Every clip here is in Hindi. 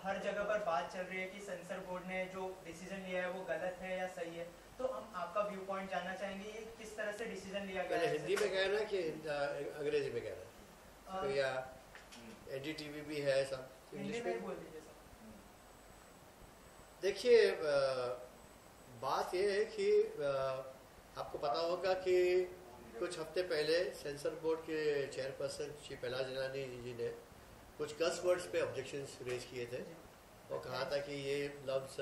हर जगह पर बात चल रही है कि सेंसर बोर्ड ने जो डिसीजन लिया है वो गलत है या सही है, तो हम आपका व्यू पॉइंट जानना चाहेंगे ये किस तरह से डिसीजन लिया गया है। हिंदी में कहना कि अंग्रेजी में कहना तो या एनडीटीवी भी है सब हिंदी में बोल दीजिए सर। देखिए बात ये है कि आपको पता होगा कि कुछ हफ्ते पहले सेंसर बोर्ड के चेयरपर्सन श्री प्रहलाद जिलानी जी ने कुछ कस वर्ड्स पे ऑब्जेक्शंस रेज किए थे और कहा था कि ये लफ्ज़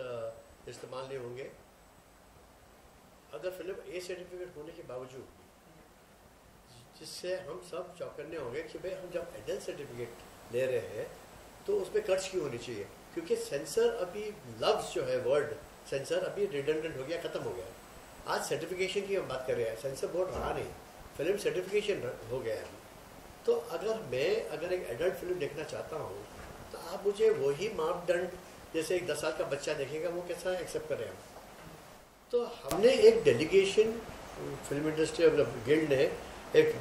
इस्तेमाल नहीं होंगे। अगर फिल्म ए सर्टिफिकेट होने के बावजूद, जिससे हम सब चौकन्ने होंगे कि भाई हम जब एडल्ट सर्टिफिकेट ले रहे हैं तो उसमें खर्च क्यों होनी चाहिए, क्योंकि सेंसर अभी लफ्ज़ जो है वर्ड सेंसर अभी रिडंडेंट हो गया, ख़त्म हो गया। आज सर्टिफिकेशन की हम बात कर रहे हैं, सेंसर बोर्ड रहा नहीं, फिल्म सर्टिफिकेशन हो गया है। तो अगर एक एडल्ट फिल्म देखना चाहता हूँ तो आप मुझे वही मापदंड जैसे एक 10 साल का बच्चा देखेगा वो कैसा एक्सेप्ट करें हम। तो हमने एक डेलीगेशन फिल्म इंडस्ट्री गिल्ड ने एक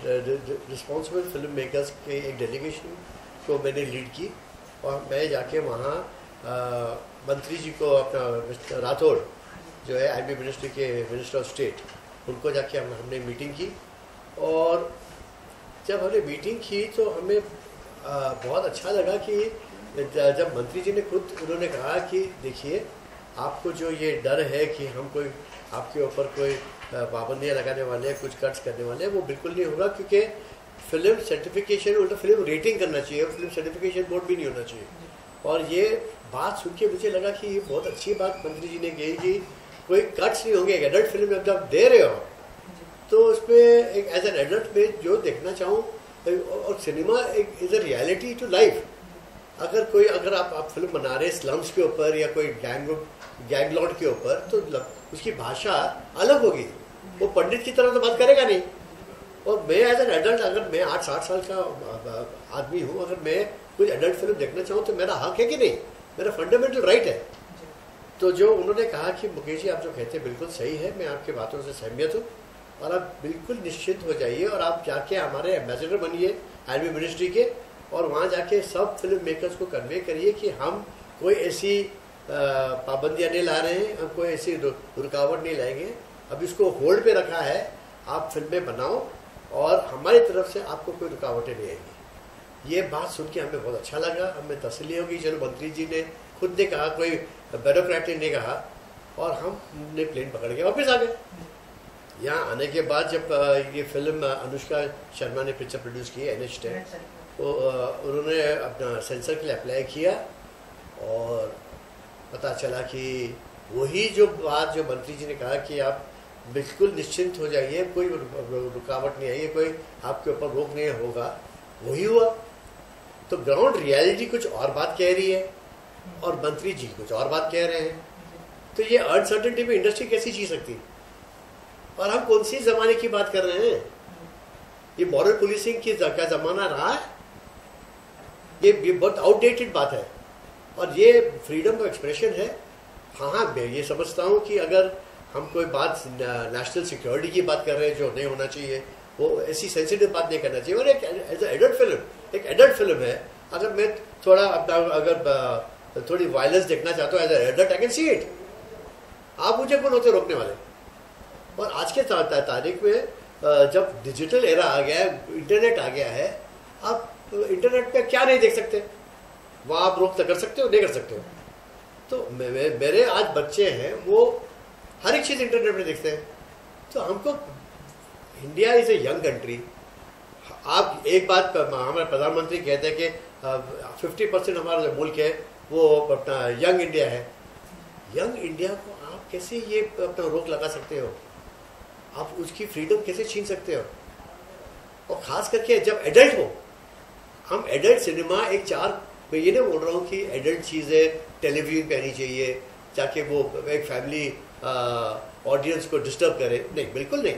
रिस्पॉन्सिबल फिल्म मेकर्स के एक डेलीगेशन को मैंने लीड की और मैं जाके वहाँ मंत्री जी को अपना मिस्टर राठौड़ जो है आईबी मिनिस्ट्री के मिनिस्टर ऑफ स्टेट, उनको जाके हमने मीटिंग की। और जब हमने मीटिंग की तो हमें बहुत अच्छा लगा कि जब मंत्री जी ने खुद उन्होंने कहा कि देखिए आपको जो ये डर है कि हम कोई आपके ऊपर कोई पाबंदियाँ लगाने वाले हैं, कुछ कट्स करने वाले हैं, वो बिल्कुल नहीं होगा, क्योंकि फिल्म सर्टिफिकेशन उल्टा फिल्म रेटिंग करना चाहिए और फिल्म सर्टिफिकेशन बोर्ड भी नहीं होना चाहिए। और ये बात सुन के मुझे लगा कि ये बहुत अच्छी बात मंत्री जी ने कही कि कोई कट्स नहीं होंगे। एक एडल्ट फिल्म जब दे रहे हो तो उसमें एक एज एन एडल्ट में जो देखना चाहूँ, और सिनेमा एक is a reality to life. अगर आप फिल्म बना रहे स्लम्स के ऊपर या कोई गैंग लॉर्ड के ऊपर, तो उसकी भाषा अलग होगी, वो पंडित की तरह तो बात करेगा नहीं। और मैं एज एन एडल्ट, अगर मैं 8-60 साल का आदमी हूँ, अगर मैं कोई एडल्ट फिल्म देखना चाहूँ तो मेरा हक है कि नहीं, मेरा फंडामेंटल राइट है। तो जो उन्होंने कहा कि मुकेश जी आप जो कहते हैं बिल्कुल सही है, मैं आपकी बातों से सहमत हूँ और आप बिल्कुल निश्चिंत हो जाइए और आप जाके हमारे एम्बेसडर बनिए आईबी मिनिस्ट्री के, और वहाँ जाके सब फिल्म मेकर्स को कन्वे करिए कि हम कोई ऐसी पाबंदियाँ नहीं ला रहे हैं, हम कोई ऐसी रुकावट नहीं लाएंगे। अब इसको होल्ड पे रखा है, आप फिल्में बनाओ और हमारी तरफ से आपको कोई रुकावटें नहीं आएंगी। ये बात सुन के हमें बहुत अच्छा लगा, हमें तसल्ली होगी। चलो मंत्री जी ने खुद ने कहा, कोई ब्यूरोक्रेट ने कहा, और हमने प्लेन पकड़ के वापस आ गए। यहाँ आने के बाद जब ये फिल्म अनुष्का शर्मा ने पिक्चर प्रोड्यूस की NH10, तो उन्होंने अपना सेंसर के लिए अप्लाई किया और पता चला कि वही जो बात जो मंत्री जी ने कहा कि आप बिल्कुल निश्चिंत हो जाइए, कोई रुकावट नहीं आएगी, कोई आपके ऊपर रोक नहीं होगा, वही हुआ। तो ग्राउंड रियलिटी कुछ और बात कह रही है और मंत्री जी कुछ और बात कह रहे हैं। तो ये अनसर्टेनिटी में इंडस्ट्री कैसी जी सकती, और हम कौन सी जमाने की बात कर रहे हैं? ये मॉरल पुलिसिंग की का जमाना रहा है, ये बहुत आउटडेटेड बात है। और ये फ्रीडम ऑफ एक्सप्रेशन है। हाँ, मैं ये समझता हूँ कि अगर हम कोई बात नेशनल सिक्योरिटी की बात कर रहे हैं जो नहीं होना चाहिए, वो ऐसी सेंसिटिव बात नहीं करना चाहिए। और एक एडल्ट फिल्म है, अगर मैं थोड़ा अगर थोड़ी वायलेंस देखना चाहता हूँ as adult, I can see it. आप मुझे कौन होते रोकने वाले? और आज के तारीख में जब डिजिटल एरा आ गया है, इंटरनेट आ गया है, आप इंटरनेट पे क्या नहीं देख सकते, वहाँ आप रोक कर सकते हो, नहीं कर सकते हो। तो मेरे आज बच्चे हैं, वो हर एक चीज़ इंटरनेट पे देखते हैं। तो हमको, India is a young country. आप एक बात हमारे प्रधानमंत्री कहते हैं कि 50% हमारा जो मुल्क है वो अपना यंग इंडिया है। यंग इंडिया को आप कैसे ये अपना रोक लगा सकते हो? आप उसकी फ्रीडम कैसे छीन सकते हो? और ख़ास करके जब एडल्ट हो, हम एडल्ट सिनेमा एक मैं ये नहीं बोल रहा हूँ कि एडल्ट चीज़ें टेलीविजन पे आनी चाहिए ताकि वो एक फैमिली ऑडियंस को डिस्टर्ब करे, नहीं, बिल्कुल नहीं।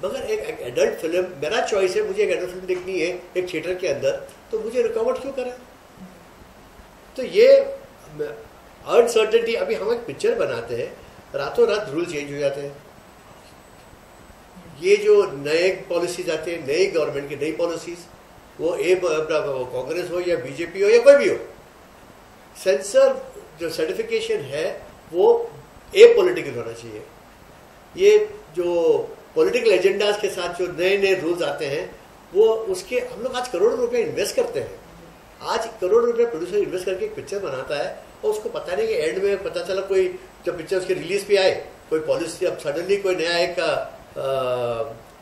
मगर एक एडल्ट फिल्म, मेरा चॉइस है, मुझे एक एडल्ट फिल्म देखनी है एक थिएटर के अंदर, तो मुझे रुकावट क्यों करें? तो ये अनसर्टेनिटी, अभी हम एक पिक्चर बनाते हैं, रातों रात रूल चेंज हो जाते हैं। ये जो नए पॉलिसीज आते हैं, नई गवर्नमेंट की नई पॉलिसीज, वो कांग्रेस हो या बीजेपी हो या कोई भी हो, सेंसर जो सर्टिफिकेशन है वो एपॉलिटिकल होना चाहिए। ये जो पॉलिटिकल एजेंडाज के साथ जो नए नए रूल्स आते हैं वो उसके हम लोग आज करोड़ों रुपए इन्वेस्ट करते हैं। आज करोड़ों रुपए प्रोड्यूसर इन्वेस्ट करके एक पिक्चर बनाता है और उसको पता नहीं कि एंड में पता चला कोई जब पिक्चर उसकी रिलीज पे आए कोई पॉलिसी, अब सडनली कोई नया एक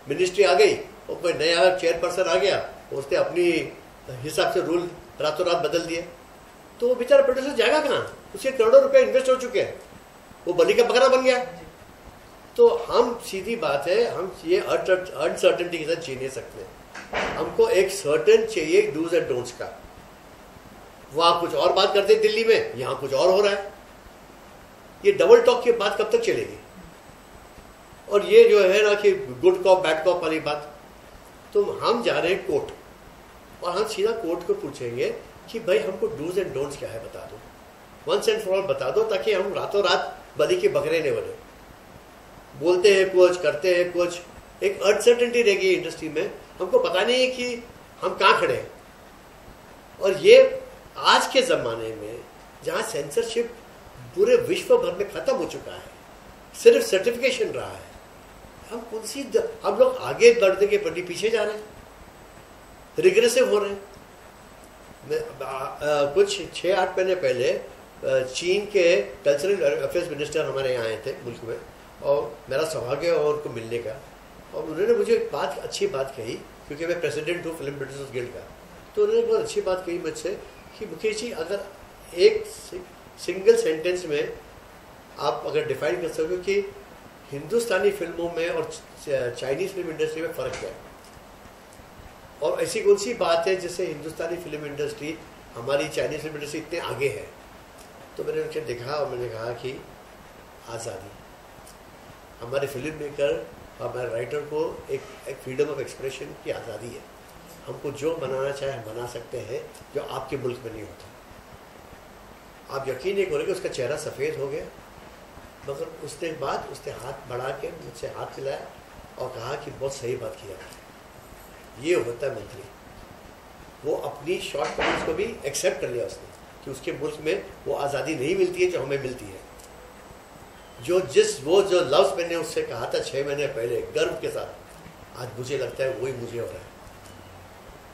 मिनिस्ट्री आ गई और कोई नया चेयरपर्सन आ गया, उसने अपनी हिसाब से रूल रातों रात बदल दिए, तो वो बेचारा प्रोड्यूसर जाएगा कहाँ? उसके करोड़ों रुपए इन्वेस्ट हो चुके हैं, वो बलि का बकरा बन गया। तो हम सीधी बात है, हम ये अनसर्टेनिटी के साथ जी नहीं सकते। हमको एक सर्टेन चाहिए डूज एंड डोंट्स का। वहां कुछ और बात करते हैं दिल्ली में, यहां कुछ और हो रहा है। ये डबल टॉक की बात कब तक चलेगी? और ये जो है ना कि गुड कॉप बैड कॉप वाली बात, तो हम जा रहे हैं कोर्ट और हम सीधा कोर्ट को पूछेंगे कि भाई हमको डूज एंड डोंट्स क्या है बता दो, वंस एंड फॉर ऑल बता दो, ताकि हम रातों रात बलि के बकरे नहीं बने। बोलते हैं कुछ, करते हैं कुछ, एक अनसर्टेनिटी रहेगी इंडस्ट्री में। हमको पता नहीं है कि हम कहाँ खड़े हैं। और ये आज के ज़माने में जहाँ सेंसरशिप पूरे विश्व भर में खत्म हो चुका है, सिर्फ सर्टिफिकेशन रहा है, हम लोग आगे बढ़ने के बड़ी पीछे जा रहे हैं, रिग्रेसिव हो रहे हैं। कुछ 6-8 महीने पहले चीन के कल्चरल अफेयर्स मिनिस्टर हमारे यहाँ आए थे मुल्क में, और मेरा सौभाग्य है उनको मिलने का। और उन्होंने मुझे एक बात, अच्छी बात कही, क्योंकि मैं प्रेसिडेंट हूँ फिल्म प्रोड्यूसर्स गिल्ड का। तो उन्होंने बहुत अच्छी बात कही मुझसे कि मुकेश जी, अगर एक सिंगल सेंटेंस में आप अगर डिफाइन कर सको कि हिंदुस्तानी फिल्मों में और चाइनीज फिल्म इंडस्ट्री में फ़र्क है, और ऐसी कौन सी बात है जिससे हिंदुस्तानी फिल्म इंडस्ट्री हमारी चाइनीज फिल्म इंडस्ट्री इतने आगे है? तो मैंने उनसे देखा और मैंने कहा कि आज़ादी, हमारे फिल्म मेकर, हमारे राइटर को एक फ्रीडम ऑफ एक्सप्रेशन की आज़ादी है। हमको जो बनाना चाहे हम बना सकते हैं, जो आपके मुल्क में नहीं होता। आप यकीन नहीं करोगे, उसका चेहरा सफ़ेद हो गया, मगर उसने बाद उसने हाथ बढ़ा के मुझसे हाथ मिलाया और कहा कि बहुत सही बात किया। ये होता है मंत्री, वो अपनी शॉर्ट कमिंग्स को भी एक्सेप्ट कर लिया उसने कि उसके मुल्क में वो आज़ादी नहीं मिलती है जो हमें मिलती है। जो लफ्ज़ मैंने उससे कहा था 6 महीने पहले गर्व के साथ, आज मुझे लगता है वही मुझे हो रहा है।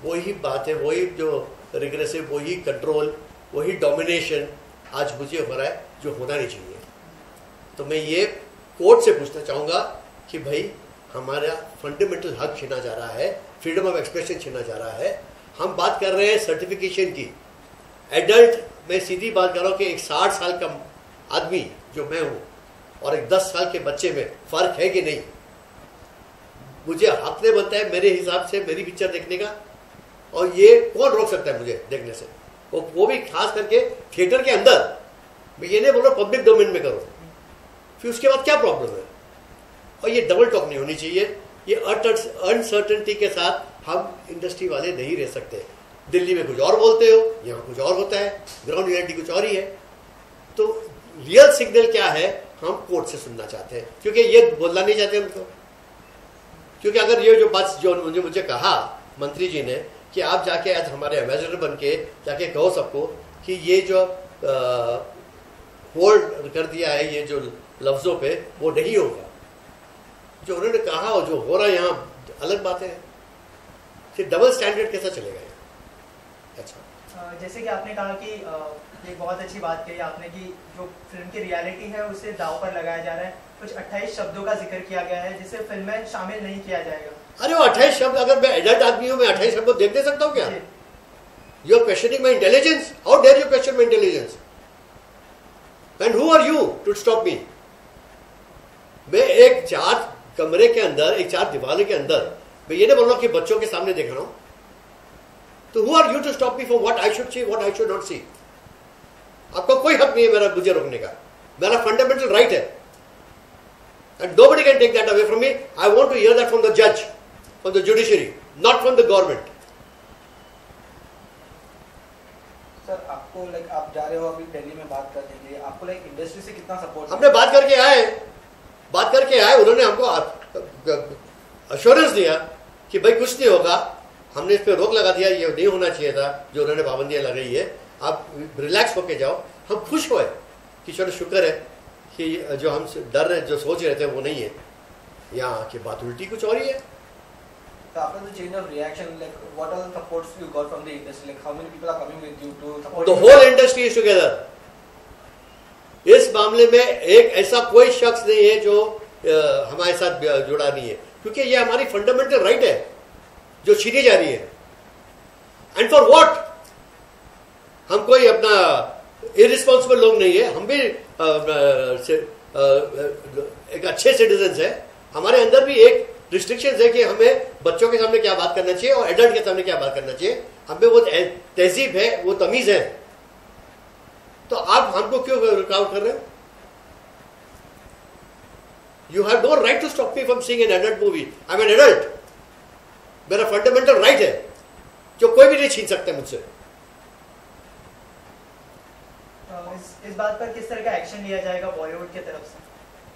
वही बात है, वही जो रिग्रेसिव, वही कंट्रोल, वही डोमिनेशन आज मुझे हो रहा है जो होना नहीं चाहिए। तो मैं ये कोर्ट से पूछना चाहूँगा कि भाई हमारा फंडामेंटल हक छीना जा रहा है, फ्रीडम ऑफ एक्सप्रेशन छीना जा रहा है। हम बात कर रहे हैं सर्टिफिकेशन की। एडल्ट, मैं सीधी बात कर रहा हूँ कि एक 60 साल का आदमी जो मैं हूँ और एक 10 साल के बच्चे में फ़र्क है कि नहीं? मुझे हक नहीं बनता है मेरे हिसाब से मेरी पिक्चर देखने का, और ये कौन रोक सकता है मुझे देखने से? वो भी खास करके थिएटर के अंदर। मैं ये नहीं बोल रहा पब्लिक डोमेन में करो, फिर उसके बाद क्या प्रॉब्लम है? और ये डबल टॉक नहीं होनी चाहिए। ये अनसर्टेनिटी के साथ हम इंडस्ट्री वाले नहीं रह सकते। दिल्ली में कुछ और बोलते हो, यहाँ कुछ और होता है, ग्राउंड रियलिटी कुछ और ही है। तो रियल सिग्नल क्या है हम कोर्ट से सुनना चाहते हैं, क्योंकि ये बोलना नहीं चाहते हमको। क्योंकि अगर ये जो बात जो मुझे कहा मंत्री जी ने कि आप जाके आज हमारे एम्बेसडर बन के जाके कहो सबको कि ये जो होल्ड कर दिया है ये जो लफ्ज़ों पे, वो नहीं होगा। जो उन्होंने कहा और जो हो रहा है यहाँ अलग बात है। फिर डबल स्टैंडर्ड कैसा चलेगा? अच्छा, जैसे कि आपने कहा कि ये बहुत अच्छी बात कही आपने कि जो फिल्म की रियलिटी है उसे दांव पर लगाया जा रहा है। कुछ 28 शब्दों का जिक्र किया गया है जिसे फिल्म में शामिल नहीं किया जाएगा। अरे वो 28 शब्द, अगर मैं एडल्ट आदमी हूँ, मैं 28 शब्द देख दे सकता हूँ क्या? You are questioning my intelligence? How dare you question my intelligence? And who are you to stop me? मैं एक 4 कमरे के अंदर, एक 4 दीवारों के अंदर, मैं ये नहीं बोल रहा हूँ कि बच्चों के सामने देख रहा हूँ। तो who are you to stop me for what I should see, what I should not see? आपका कोई हक नहीं है मेरा मुझे रोकने का। मेरा फंडामेंटल राइट है, and nobody can take that away from me. I want to hear that from the judge, from the judiciary, not from the government. Sir, आपको आप जा रहे हो अभी दिल्ली में बात करने के लिए, आपको इंडस्ट्री से कितना सपोर्ट? हमने बात करके आए, उन्होंने हमको अश्योरेंस दिया कि भाई कुछ नहीं होगा। हमने इस पर रोक लगा दिया, ये नहीं होना चाहिए था जो उन्होंने पाबंदियां लगाई है। आप रिलैक्स होके जाओ, हम खुश होए कि चलो शुक्र है कि जो हम डर रहे, जो सोच रहे थे वो नहीं है, यहाँ की बात उल्टी कुछ और ही है। So after the change of reaction, like what are the supports you got from the industry? Like how many people are coming with you to support? The whole industry is together. इस मामले में एक ऐसा कोई शख्स नहीं है जो हमारे साथ जुड़ा नहीं है, क्योंकि ये हमारी फंडामेंटल राइट है जो छीनी जा रही है। And for what? हम कोई अपना इरिस्पॉन्सिबल लोग नहीं है, हम भी एक अच्छे सिटीजन है। हमारे अंदर भी एक रिस्ट्रिक्शंस है कि हमें बच्चों के सामने क्या बात करना चाहिए और एडल्ट के सामने क्या बात करना चाहिए, हमें वो तहजीब है, वो तमीज है। तो आप हमको क्यों रुकावट कर रहे हो? You have no right to stop me from seeing an adult movie. I am an adult, मेरा फंडामेंटल राइट है जो कोई भी नहीं छीन सकता मुझसे। इस बात पर किस तरह का एक्शन लिया जाएगा बॉलीवुड की तरफ से?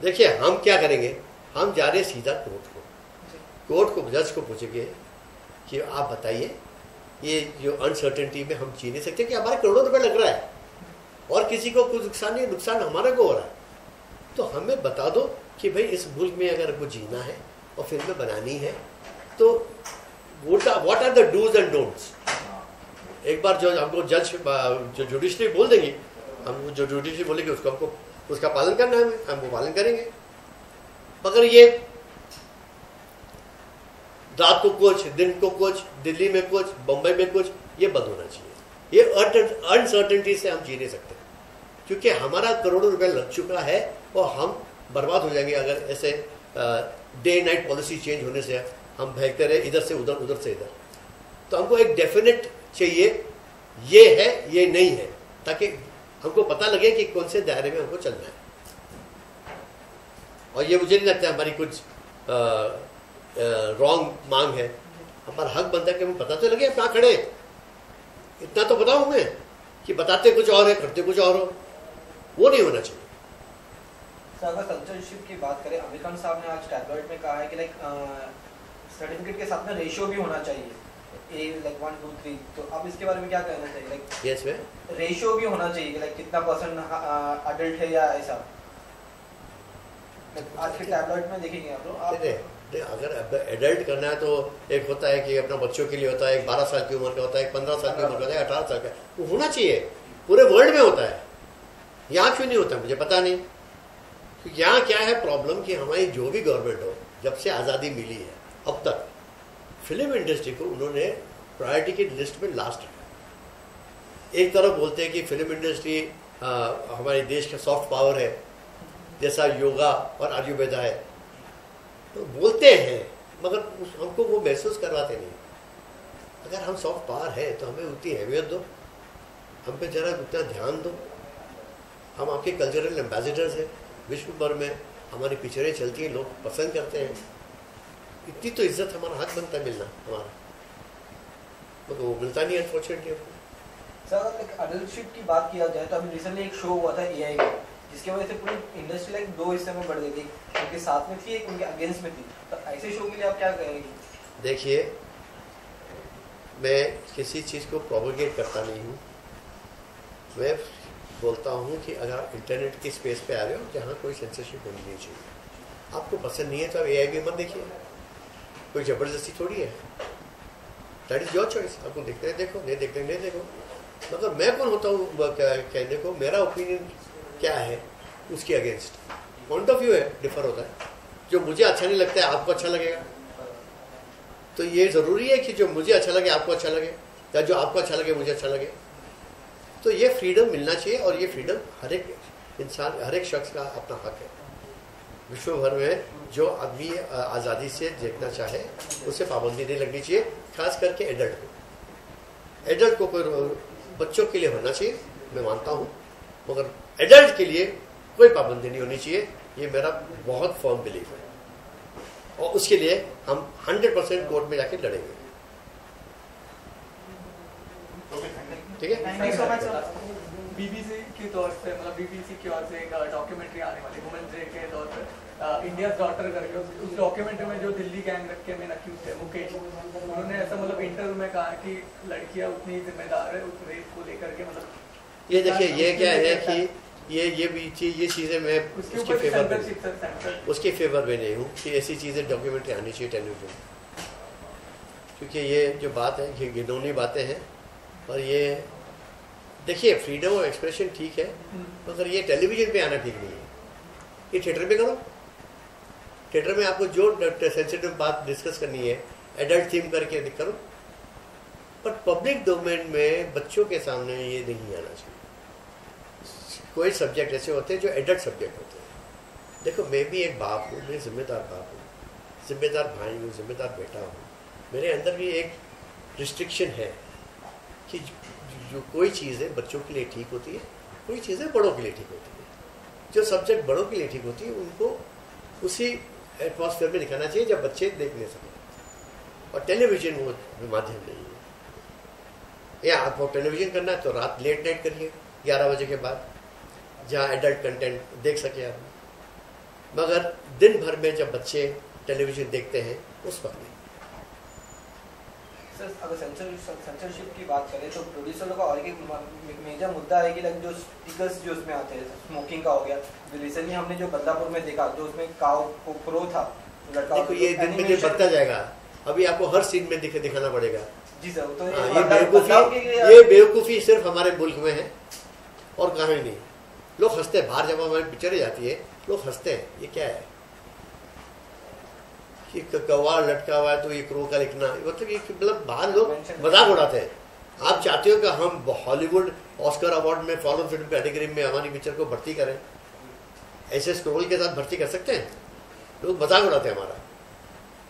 देखिए, हम क्या करेंगे, हम जा रहे सीधा कोर्ट को जज को पूछेंगे कि आप बताइए ये जो अनसर्टेनिटी में हम जी नहीं सकते कि हमारे करोड़ों रुपए लग रहा है और किसी को कुछ नुकसान नहीं, नुकसान हमारे को हो रहा है, तो हमें बता दो कि भाई इस मुल्क में अगर हमको जीना है और फिल्में बनानी है तो what are the dos and don'ts. एक बार जो हमको जज जो जुडिशरी बोल देंगे, हम जो जुडिशरी बोलेंगे उसको हमको उसका पालन करना है, हम वो पालन करेंगे। मगर ये रात को कुछ, दिन को कुछ, दिल्ली में कुछ, बम्बई में कुछ, ये बंद होना चाहिए। ये अनसर्टेनिटी से हम जी नहीं सकते, क्योंकि हमारा करोड़ों रुपए लग चुका है और हम बर्बाद हो जाएंगे अगर ऐसे डे नाइट पॉलिसी चेंज होने से हम भागते रहे इधर से उधर, उधर से इधर। तो हमको एक डेफिनेट चाहिए, ये है ये नहीं है, ताकि हमको पता लगे कि कौन से दायरे में हमको चलना है। और ये मुझे नहीं लगता हमारी कुछ रॉन्ग मांग है, हमारा हक बनता है कि हमें पता तो लगे कहाँ खड़े। इतना तो बताओ हमें कि बताते कुछ और है, करते कुछ और हो, वो नहीं होना चाहिए। सर अगर सेंसरशिप की बात करें, आमिर खान साहब ने आज टैबलेट में कहा है कि लाइक सर्टिफिकेट के साथ में रेशियो भी होना चाहिए, ए लाइक 1 2 3, तो आप इसके बारे में क्या कहना चाहिए? लाइक यस में रेशियो भी होना चाहिए, लाइक कितना परसेंट अडल्ट है या ऐसा। आज के टैबलेट में देखेंगे आप लोग, अगर एडल्ट करना है तो एक होता है कि अपना बच्चों के लिए होता है, एक 12 साल की उम्र का होता है, एक 15 साल की उम्र का होता है, 18 साल का, वो होना चाहिए। पूरे वर्ल्ड में होता है, यहाँ क्यों नहीं होता मुझे पता नहीं। क्योंकि यहाँ क्या है प्रॉब्लम कि हमारी जो भी गवर्नमेंट हो, जब से आज़ादी मिली है अब तक फिल्म इंडस्ट्री को उन्होंने प्रायोरिटी की लिस्ट में लास्ट रखा। एक तरफ बोलते हैं कि फिल्म इंडस्ट्री हमारे देश का सॉफ्ट पावर है, जैसा योगा और आयुर्वेदा है, तो बोलते हैं, मगर हमको वो महसूस करवाते नहीं। अगर हम सॉफ्ट पावर है तो हमें उतनी अहमियत दो, हम पे जरा उतना ध्यान दो। हम आपके कल्चरल एम्बेसडर्स हैं, विश्व भर में हमारी पिक्चरें चलती हैं, लोग पसंद करते हैं, इतनी तो इज्जत हमारा हक बनता है मिलना हमारा, मगर वो मिलता नहीं अनफॉर्चुनेटली। सर लाइक अडल्टशिप की बात किया जाए तो अभी रिसेंटली एक शो हुआ था एआई का, जिसकी वजह से पूरी इंडस्ट्री लाइक 2 हिस्से में बढ़ गई थी, उनके साथ में थी, एक उनके अगेंस्ट में थी। तो ऐसे शो के लिए आप क्या कहेंगे? देखिए, मैं किसी चीज़ को प्रोपोगेट करता नहीं हूँ। मैं बोलता हूँ कि अगर आप इंटरनेट की स्पेस पे आ रहे हो जहाँ कोई सेंसरशिप होनी नहीं चाहिए, आपको पसंद नहीं है तो आप एआई भी मत देखिए, कोई ज़बरदस्ती थोड़ी है, दैट इज़ योर चॉइस। आपको देखते हैं देखो, नहीं देखते नहीं देखो। मतलब मैं कौन होता हूँ कहने को, मेरा ओपिनियन क्या है उसके अगेंस्ट। पॉइंट ऑफ व्यू है, डिफर होता है। जो मुझे अच्छा नहीं लगता है आपको अच्छा लगेगा, तो ये ज़रूरी है कि जो मुझे अच्छा लगे आपको अच्छा लगे, या जो आपको अच्छा लगे मुझे अच्छा लगे। तो ये फ्रीडम मिलना चाहिए, और ये फ्रीडम हर एक इंसान, हर एक शख्स का अपना हक है। विश्व भर में जो आदमी आज़ादी से देखना चाहे उसे पाबंदी नहीं लगनी चाहिए, खास करके एडल्ट को। एडल्ट को कोई बच्चों के लिए होना चाहिए, मैं मानता हूँ, मगर एडल्ट के लिए कोई पाबंदी नहीं होनी चाहिए। ये मेरा बहुत फर्म बिलीफ है, और उसके लिए हम 100% कोर्ट में जाके लड़ेंगे। ठीक है, thank you so much. BBC की तौर से, मतलब बीबीसी की ओर से एक डॉक्यूमेंट्री आने वाली वुमेन डे के तौर पर, इंडिया डॉटर करके, उस डॉक्यूमेंट्री में जो दिल्ली गैंग के मेन अक्यूज थे मुकेश, उन्होंने ऐसा मतलब इंटरव्यू में कहा कि लड़कियां उतनी जिम्मेदार है उस रेप को लेकर के, मतलब ये देखिए ये क्या है कि ये चीज़ें मैं उसके फेवर में नहीं हूँ कि ऐसी चीज़ें डॉक्यूमेंट्री आनी चाहिए टेलीविजन, क्योंकि ये जो बात है ये घिनौनी बातें हैं। और ये देखिए फ्रीडम ऑफ एक्सप्रेशन ठीक है, मगर ये टेलीविजन पे आना ठीक नहीं है। ये थिएटर में करो, थिएटर में आपको जो सेंसिटिव बात डिस्कस करनी है एडल्ट थीम करके करो, पर पब्लिक डोमेन में बच्चों के सामने ये नहीं आना चाहिए। कोई सब्जेक्ट ऐसे होते हैं जो एडल्ट सब्जेक्ट होते हैं। देखो मैं भी एक बाप हूँ, मैं जिम्मेदार बाप हूँ, जिम्मेदार भाई हूँ, जिम्मेदार बेटा हूँ। मेरे अंदर भी एक रिस्ट्रिक्शन है कि जो कोई चीज़ें बच्चों के लिए ठीक होती है, कोई चीज़ें बड़ों के लिए ठीक होती है। जो सब्जेक्ट बड़ों के लिए ठीक होती है उनको उसी एटमॉस्फेयर में दिखाना चाहिए जब बच्चे देख नहीं सकें, और टेलीविजन वो माध्यम नहीं है। या आपको टेलीविजन करना है तो रात लेट नाइट करिए 11 बजे के बाद, जहाँ एडल्ट कंटेंट देख सके आप, मगर दिन भर में जब बच्चे टेलीविजन देखते हैं उस वक्त नहीं। सर अगर सेंसरशिप की बात करें तो प्रोड्यूसरों का और एक मेजर मुद्दा है कि लाइक जो स्टिकर्स जो उसमें आते हैं, स्मोकिंग का हो गया, रिसेंटली हमने जो बदलापुर में देखा जो उसमें काऊ को क्रो था लड़का, देखो ये दिन पे दिन बढ़ता जाएगा, अभी आपको हर सीन में दिखाना पड़ेगा। जी सर, तो ये बेवकूफ़ी सिर्फ हमारे मुल्क में है और कहीं नहीं। लोग हंसते हैं, बाहर जब हमारी पिक्चरें जाती है लोग हंसते हैं, ये क्या है कि कौवा लटका हुआ है तो ये क्रो का लिखना, मतलब ये मतलब बाहर लोग मजाक उड़ाते हैं। आप चाहते हो कि हम हॉलीवुड ऑस्कर अवार्ड में फॉरेन फिल्म कैटेगरी में हमारी पिक्चर को भर्ती करें, ऐसे स्क्रोल के साथ भर्ती कर सकते हैं? लोग मजाक उड़ाते हैं हमारा।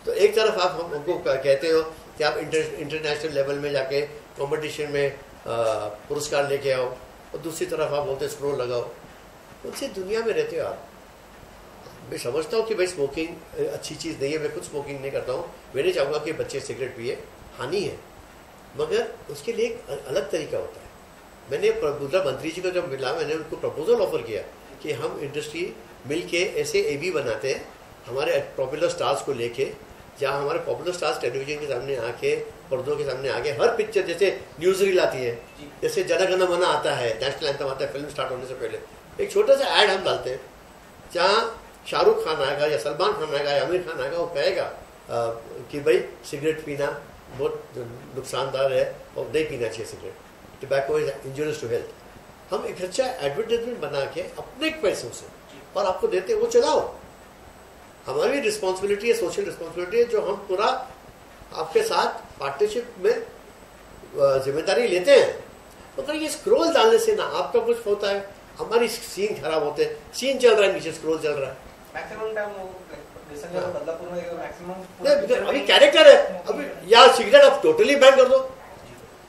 तो एक तरफ आप हमको कहते हो कि आप इंटरनेशनल लेवल में जाके कंपटीशन में पुरस्कार लेके आओ, और दूसरी तरफ आप बोलते स्क्रोल लगाओ। उनसे दुनिया में रहते हो आप। मैं समझता हूँ कि भाई स्मोकिंग अच्छी चीज़ नहीं है, मैं खुद स्मोकिंग नहीं करता हूँ, मैं नहीं चाहूँगा कि बच्चे सिगरेट पिए, हानि है, मगर उसके लिए एक अलग तरीका होता है। मैंने प्रबुद्धा मंत्री जी को जब मिला, मैंने उनको प्रपोजल ऑफर किया कि हम इंडस्ट्री मिल के ऐसे एबी बनाते हैं हमारे पॉपुलर स्टार्स को लेके, जहाँ हमारे पॉपुलर स्टार्स टेलीविजन के सामने आके, पर्दों के सामने आके हर पिक्चर, जैसे न्यूज रील आती है, जैसे जन गण मन आता है, नेशनल एंथम आता है फिल्म स्टार्ट होने से पहले, एक छोटा सा ऐड हम डालते हैं जहाँ शाहरुख खान आएगा या सलमान खान आएगा या आमिर खान आएगा, वो कहेगा कि भाई सिगरेट पीना बहुत नुकसानदार है और नहीं पीना चाहिए cigarette, tobacco is injurious to health. हम एक अच्छा एडवर्टाइजमेंट बना के अपने पैसों से और आपको देते हैं, वो चलाओ। हमारी रिस्पॉन्सिबिलिटी है, सोशल रिस्पॉन्सिबिलिटी है, जो हम पूरा आपके साथ पार्टनरशिप में जिम्मेदारी लेते हैं। तो अगर ये स्क्रोल डालने से ना आपका कुछ होता है, हमारी सीन खराब होते हैं, सीन चल रहा है नीचे स्क्रोल चल रहा है, मैक्सिमम टाइम वो बदलापुर में मैक्सिमम अभी कैरेक्टर है, अभी यार सिगरेट आप टोटली बैन कर दो।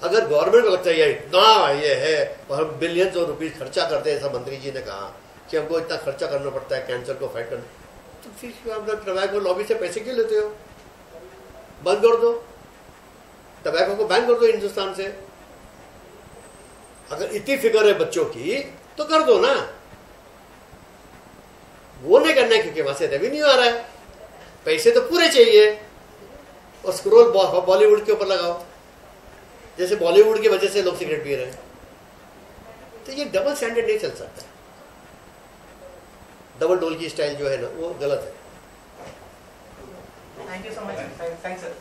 अगर गवर्नमेंट को लगता है यार इतना ये है और हम बिलियंस ऑफ रुपीज खर्चा करते हैं, ऐसा मंत्री जी ने कहा कि हमको इतना खर्चा करना पड़ता है कैंसर को फाइट करने, तो फिर आप टबैको लॉबी से पैसे क्यों लेते हो? बंद कर दो, टबैको को बैन कर दो हिंदुस्तान से। अगर इतनी फिक्र है बच्चों की तो कर दो ना। वो नहीं करना है क्योंकि वहां से रेवेन्यू आ रहा है, पैसे तो पूरे चाहिए, और स्क्रोल बॉलीवुड के ऊपर लगाओ, जैसे बॉलीवुड की वजह से लोग सिगरेट पी रहे हैं। तो ये डबल स्टैंडर्ड नहीं चल सकता, डबल डोल की स्टाइल जो है ना वो गलत है। Thank you so much. Thanks sir.